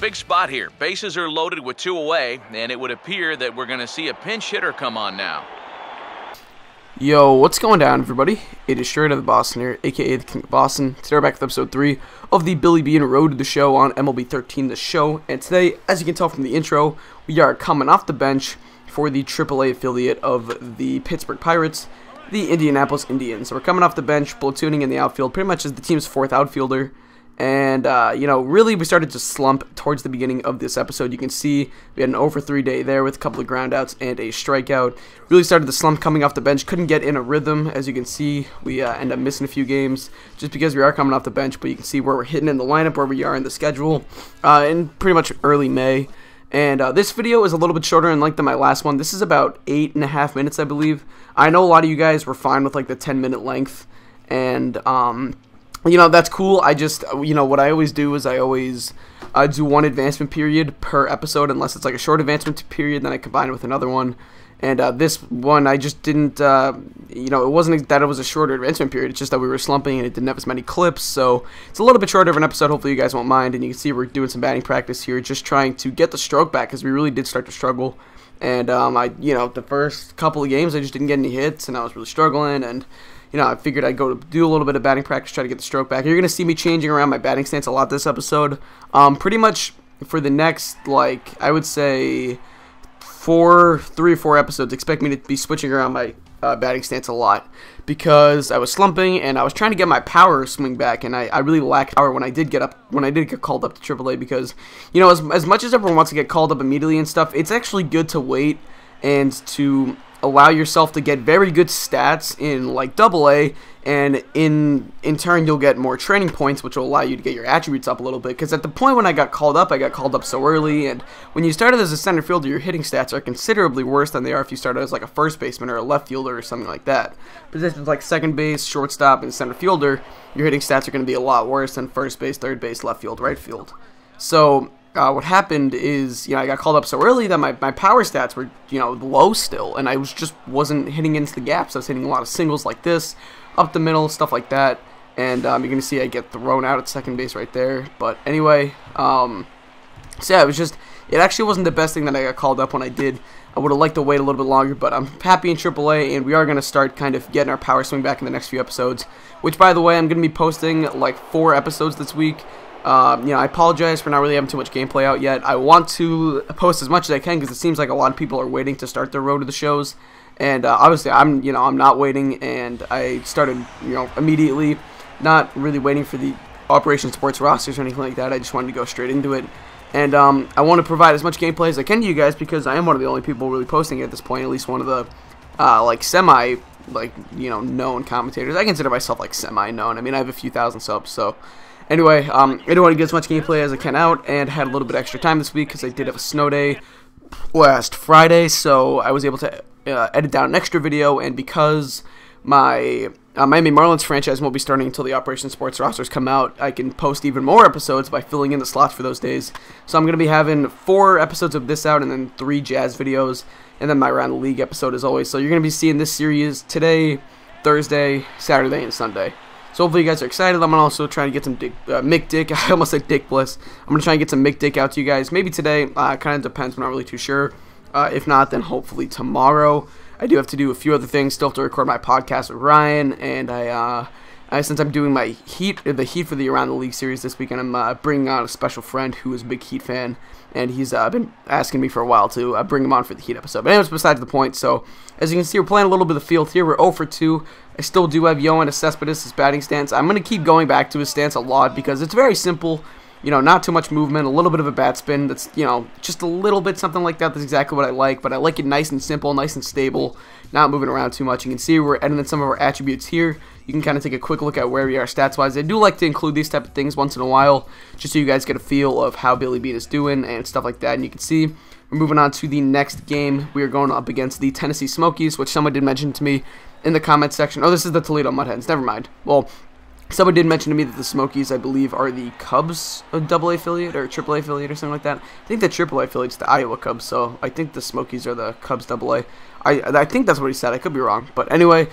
big spot here. Bases are loaded with 2 away, and it would appear that we're going to see a pinch hitter come on now. Yo, what's going down, everybody? It is Straight Out of Boston here, aka the King of Boston. Today we're back with episode 3 of the Beane Road to the Show on MLB 13 The Show. And today, as you can tell from the intro, we are coming off the bench for the AAA affiliate of the Pittsburgh Pirates, the Indianapolis Indians. So we're coming off the bench, platooning in the outfield, pretty much as the team's 4th outfielder. And, really we started to slump towards the beginning of this episode. You can see we had an over 3 day there with a couple of groundouts and a strikeout. Really started the slump coming off the bench. Couldn't get in a rhythm. As you can see, we end up missing a few games just because we are coming off the bench. But you can see where we're hitting in the lineup, where we are in the schedule in pretty much early May. And this video is a little bit shorter in length than my last one. This is about 8.5 minutes, I believe. I know a lot of you guys were fine with like the 10-minute length. And, that's cool. I just, what I always do is I always do one advancement period per episode, unless it's like a short advancement period, then I combine it with another one. And this one, I just didn't, it wasn't that it was a shorter advancement period, it's just that we were slumping and it didn't have as many clips, so it's a little bit shorter of an episode. Hopefully you guys won't mind, and you can see we're doing some batting practice here, just trying to get the stroke back, because we really did start to struggle. And, the first couple of games, I just didn't get any hits, and I was really struggling, and I figured I'd go to do a little bit of batting practice, try to get the stroke back. You're going to see me changing around my batting stance a lot this episode. Pretty much for the next, I would say 3 or 4 episodes, expect me to be switching around my batting stance a lot, because I was slumping and I was trying to get my power swing back, and I really lacked power when I did get called up to AAA, because, as much as everyone wants to get called up immediately and stuff, it's actually good to wait and to allow yourself to get very good stats in AA, and in turn you'll get more training points, which will allow you to get your attributes up a little bit. Because at the point when I got called up so early, and when you started as a center fielder, your hitting stats are considerably worse than they are if you started as like a first baseman or a left fielder or something like that. Positions like second base, shortstop, and center fielder, your hitting stats are going to be a lot worse than first base, third base, left field, right field. So what happened is, I got called up so early that my power stats were, low still, and I wasn't hitting into the gaps. I was hitting a lot of singles like this, up the middle, stuff like that, and you're going to see I get thrown out at second base right there. But anyway, so yeah, it actually wasn't the best thing that I got called up when I did. I would have liked to wait a little bit longer, but I'm happy in AAA, and we are going to start kind of getting our power swing back in the next few episodes, which, by the way, I'm going to be posting like 4 episodes this week. I apologize for not really having too much gameplay out yet. I want to post as much as I can, because it seems like a lot of people are waiting to start their road to the shows, and obviously I'm not waiting, and I started immediately, not really waiting for the Operation Sports rosters or anything like that. I just wanted to go straight into it, and I want to provide as much gameplay as I can to you guys, because I am one of the only people really posting at this point, at least one of the semi known commentators. I consider myself semi known. I mean, I have a few thousand subs, so. Anyway, I do want to get as much gameplay as I can out, and had a little bit extra time this week because I did have a snow day last Friday, so I was able to edit down an extra video, and because my Miami Marlins franchise won't be starting until the Operation Sports rosters come out, I can post even more episodes by filling in the slots for those days. So I'm going to be having 4 episodes of this out, and then 3 Jazz videos, and then my Around the League episode as always. So you're going to be seeing this series today, Thursday, Saturday, and Sunday. So hopefully you guys are excited. I'm going to also try to get some Mick Dick. I almost said Dick Bliss. I'm going to try and get some Mick Dick out to you guys. Maybe today. Kind of depends. I'm not really too sure. If not, then hopefully tomorrow. I do have to do a few other things. Still have to record my podcast with Ryan. And since I'm doing the Heat for the Around the League series this weekend, I'm bringing on a special friend who is a big Heat fan. And he's been asking me for a while to bring him on for the Heat episode. But anyways, besides the point. So, as you can see, we're playing a little bit of the field here. We're 0 for 2. I still do have Yohan Cespedes' batting stance. I'm going to keep going back to his stance a lot, because it's very simple. Not too much movement, a little bit of a bat spin. That's, just a little bit, something like that. That's exactly what I like. But I like it nice and simple, nice and stable, not moving around too much. You can see we're editing some of our attributes here. You can kind of take a quick look at where we are stats-wise. I do like to include these type of things once in a while, just so you guys get a feel of how Billy Beane is doing and stuff like that. And you can see we're moving on to the next game. We are going up against the Tennessee Smokies, which someone did mention to me in the comments section. Oh, this is the Toledo Mudhens. Never mind. Well, someone did mention to me that the Smokies, I believe, are the Cubs AA affiliate or AAA affiliate or something like that. I think the AAA affiliate is the Iowa Cubs, so I think the Smokies are the Cubs AA. I think that's what he said. I could be wrong. But anyway,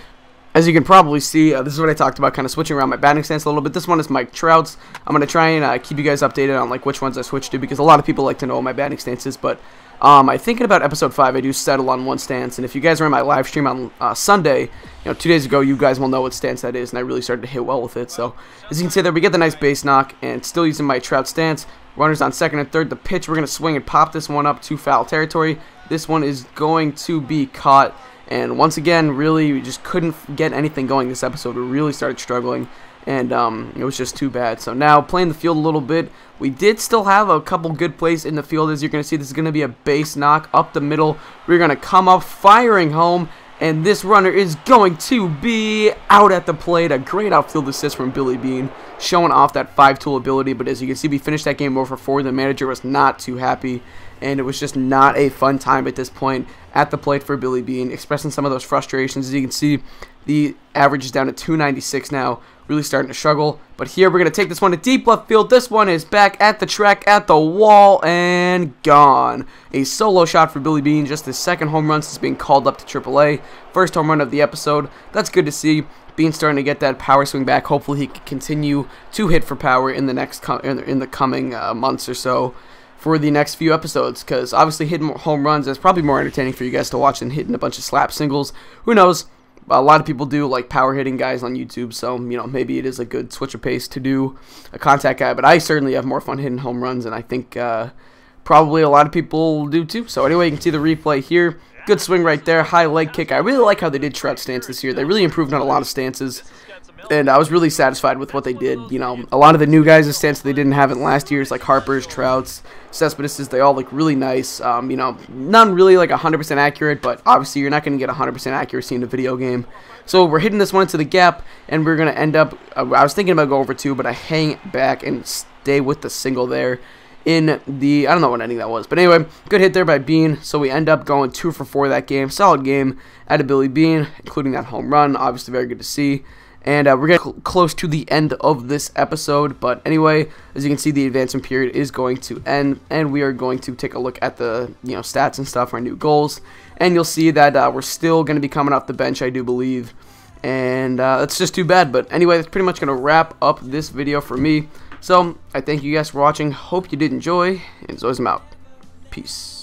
As you can probably see, this is what I talked about, kind of switching around my batting stance a little bit. This one is Mike Trout's. I'm going to try and keep you guys updated on like which ones I switched to, because a lot of people like to know what my batting stance is. But I think in about episode 5, I do settle on one stance. And if you guys are in my live stream on Sunday, 2 days ago, you guys will know what stance that is. And I really started to hit well with it. So as you can see there, we get the nice base knock, and still using my Trout stance. Runners on second and third. The pitch, we're going to swing and pop this one up to foul territory. This one is going to be caught. And once again, really, we just couldn't get anything going this episode. We really started struggling, and it was just too bad. So now, playing the field a little bit, we did still have a couple good plays in the field. As you're going to see, this is going to be a base knock up the middle. We're going to come up firing home, and this runner is going to be out at the plate. A great outfield assist from Billy Beane, showing off that 5-tool ability. But as you can see, we finished that game over 4. The manager was not too happy, and it was just not a fun time at this point at the plate for Billy Beane, expressing some of those frustrations. As you can see, the average is down to 296 now, really starting to struggle. But here we're going to take this one to deep left field. This one is back at the track, at the wall, and gone. A solo shot for Billy Beane, just his second home run since being called up to AAA. First home run of the episode. That's good to see. Beane starting to get that power swing back. Hopefully he can continue to hit for power in the next in the coming months or so, for the next few episodes, because obviously hitting home runs is probably more entertaining for you guys to watch than hitting a bunch of slap singles. Who knows? A lot of people do like power hitting guys on YouTube, so maybe it is a good switch of pace to do a contact guy. But I certainly have more fun hitting home runs, and I think probably a lot of people do too. So anyway, you can see the replay here. Good swing right there, high leg kick. I really like how they did Trout stance this year. They really improved on a lot of stances, and I was really satisfied with what they did. A lot of the new guys' stance they didn't have in last year's, like Harper's, Trout's, Cespedes', they all look really nice. None really like 100% accurate, but obviously you're not going to get 100% accuracy in a video game. So we're hitting this one into the gap, and we're going to end up, I was thinking about going for 2, but I hang back and stay with the single there in the, I don't know what inning that was. But anyway, good hit there by Beane. So we end up going 2 for 4 that game. Solid game out of Billy Beane, including that home run. Obviously very good to see. And we're getting close to the end of this episode. But anyway, as you can see, the advancement period is going to end, and we are going to take a look at the stats and stuff, our new goals. And you'll see that we're still going to be coming off the bench, I do believe. And it's just too bad. But anyway, that's pretty much going to wrap up this video for me. So I thank you guys for watching. Hope you did enjoy. And as always, I'm out. Peace.